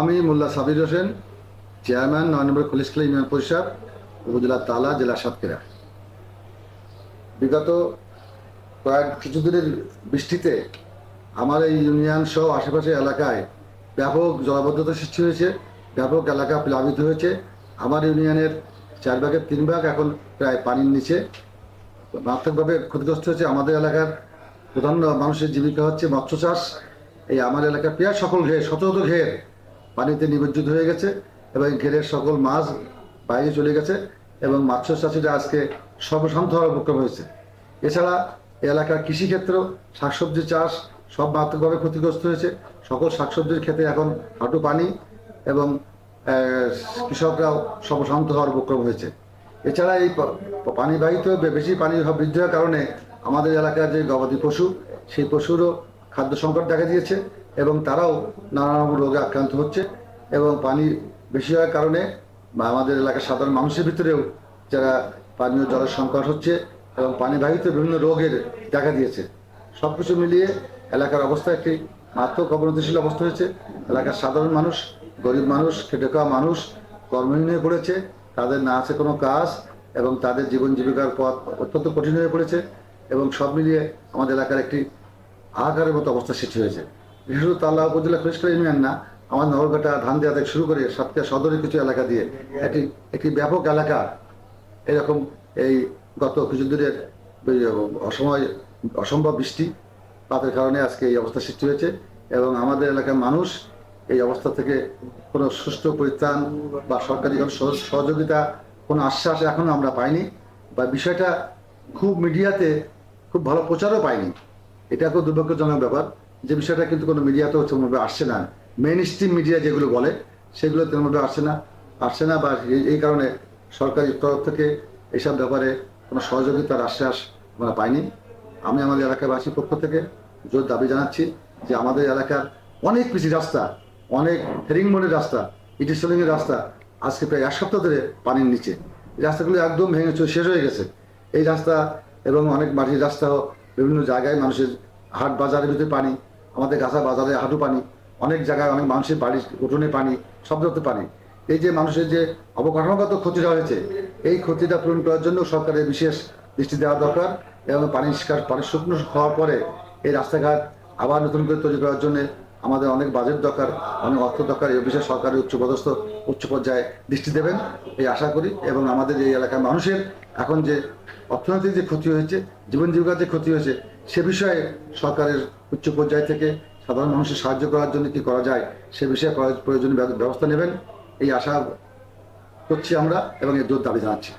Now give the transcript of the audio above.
আমি মোল্লা সাবির হোসেন, চেয়ারম্যান ৯ নম্বর খলিশখালী ইউনিয়ন পরিষদ, উপজেলা তালা, জেলা সাতক্ষীরা। বিগত কিছুদিনের বৃষ্টিতে আমার এই ইউনিয়ন সহ আশেপাশের এলাকায় ব্যাপক জলাবদ্ধতা সৃষ্টি হয়েছে, ব্যাপক এলাকা প্লাবিত হয়েছে। আমার ইউনিয়নের 4 ভাগের 3 ভাগ এখন প্রায় পানির নিচে, মারাত্মকভাবে ক্ষতিগ্রস্ত হয়েছে। আমাদের এলাকার প্রধান মানুষের জীবিকা হচ্ছে মৎস্য চাষ। এই আমার এলাকার প্রায় সকল ঘের, শত শত ঘের পানিতে নিমজ্জিত হয়ে গেছে এবং ঘেরের সকল মাছ বাইরে চলে গেছে এবং মৎস্য চাষিরা আজকে সর্বশান্ত হওয়ার উপক্রম হয়েছে। এছাড়া এলাকার কৃষিক্ষেত্র, শাকসবজি চাষ সব মারাত্মকভাবে ক্ষতিগ্রস্ত হয়েছে। সকল শাকসবজির ক্ষেত্রে এখন হাঁটু পানি এবং কৃষকরাও সর্বশান্ত হওয়ার উপক্রম হয়েছে। এছাড়া এই পানিবাহিত বেশি পানি বৃদ্ধি হওয়ার কারণে আমাদের এলাকার যে গবাদি পশু, সেই পশুরও খাদ্য সংকট দেখা দিয়েছে এবং তারাও নানা রকম রোগে আক্রান্ত হচ্ছে। এবং পানি বেশি হওয়ার কারণে আমাদের এলাকার সাধারণ মানুষের ভিতরেও যারা পানীয় জলের সংকট হচ্ছে এবং পানিবাহিত বিভিন্ন রোগের দেখা দিয়েছে। সব কিছু মিলিয়ে এলাকার অবস্থা একটি মারাত্মক অবনতিশীল অবস্থা হয়েছে। এলাকার সাধারণ মানুষ, গরিব মানুষ, খেটে খাওয়া মানুষ কর্মহীন হয়ে পড়েছে। তাদের না আছে কোনো কাজ এবং তাদের জীবন জীবিকার পথ অত্যন্ত কঠিন হয়ে পড়েছে এবং সব মিলিয়ে আমাদের এলাকার একটি হাহাকারের মতো অবস্থা সৃষ্টি হয়েছে। বিশেষত তালা উপজেলা খলিশখালী ইউনিয়ন না, আমার নগরঘাটা, ধানদিয়া থেকে শুরু করে সাতক্ষীরা সদরের কিছু এলাকা দিয়ে একটি ব্যাপক এলাকা এরকম এই গত কিছুদিনের অসম্ভব বৃষ্টিপাতের কারণে আজকে এই অবস্থা সৃষ্টি হয়েছে এবং আমাদের এলাকার মানুষ এই অবস্থা থেকে কোনো সুষ্ঠু পরিত্রাণ বা সরকারি কোনো সহযোগিতা, কোনো আশ্বাস এখনও আমরা পাইনি বা বিষয়টা খুব মিডিয়াতে খুব ভালো প্রচারও পাইনি। এটা খুব দুর্ভাগ্যজনক ব্যাপার যে বিষয়টা কিন্তু কোনো মিডিয়াতেও তেমনভাবে আসছে না। মেইন স্ট্রিম মিডিয়া যেগুলো বলে সেগুলো তেমনভাবে আসছে না বা এই কারণে সরকারি তরফ থেকে এইসব ব্যাপারে কোনো সহযোগিতার আশ্বাস আমরা পাইনি। আমি আমাদের এলাকাবাসীর পক্ষ থেকে জোর দাবি জানাচ্ছি যে আমাদের এলাকার অনেক পিচি রাস্তা, অনেক হেরিংমোড়ের রাস্তা, ইটিসলিংয়ের রাস্তা আজকে প্রায় 1 সপ্তাহ ধরে পানির নিচে। এই রাস্তাগুলো একদম ভেঙে শেষ হয়ে গেছে। এই রাস্তা এবং অনেক মাটির রাস্তাও বিভিন্ন জায়গায় মানুষের হাট বাজারের ভিতরে পানি, আমাদের গাছা বাজারে হাঁটু পানি, অনেক জায়গায় অনেক মানুষের বাড়ির উঠোনে পানি, সব ধরতে পানি। এই যে মানুষের যে অবকাঠামোগত ক্ষতিটা হয়েছে, এই ক্ষতিটা পূরণ করার জন্য সরকারের বিশেষ দৃষ্টি দেওয়া দরকার এবং পানি শুকনো হওয়ার পরে এই রাস্তাঘাট আবার নতুন করে তৈরি করার জন্য আমাদের অনেক বাজেট দরকার, অনেক অর্থ দরকার। এই বিষয়ে সরকারের উচ্চ পর্যায়ে দৃষ্টি দেবেন এই আশা করি। এবং আমাদের এই এলাকার মানুষের এখন যে অর্থনৈতিক যে ক্ষতি হয়েছে, জীবন জীবিকার যে ক্ষতি হয়েছে, সে বিষয়ে সরকারের উচ্চ পর্যায় থেকে সাধারণ মানুষের সাহায্য করার জন্য কি করা যায় সে বিষয়ে প্রয়োজনীয় ব্যবস্থা নেবেন এই আশা করছি আমরা এবং এর জোর দাবি জানাচ্ছি।